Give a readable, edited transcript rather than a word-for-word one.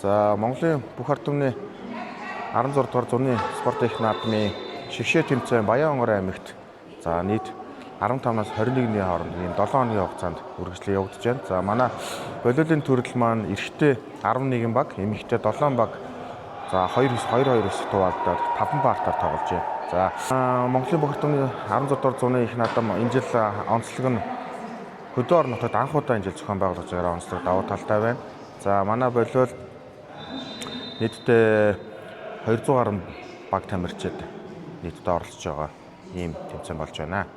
За Монголын бүх ард түмний 16 дугаар зуны спорт их наадмын шигшээ тэмцээн Баян-Онгор аймагт за нийт 15-наас 21-ний хооронд ийм 7 хоногийн хугацаанд үргэлжлэн явагдаж байна. За манай волейболын төрөл маань эрэгтэй 11 баг, эмэгтэй 7 баг. За 2-2 туваалдаад 5 баартаар тоглож байна. За Монголын бүх ард түмний 16 дугаар зуны их наадам энэ жил онцлог нь Хөдөө орон нутагт анх удаа энэ жил зохион байгуулж байгаа онцлог давуу талтай байна. За манай волейбол нийтдээ 200 гаруй баг тамирчид нийтдээ оролцож байгаа ийм тэмцээн болж байна.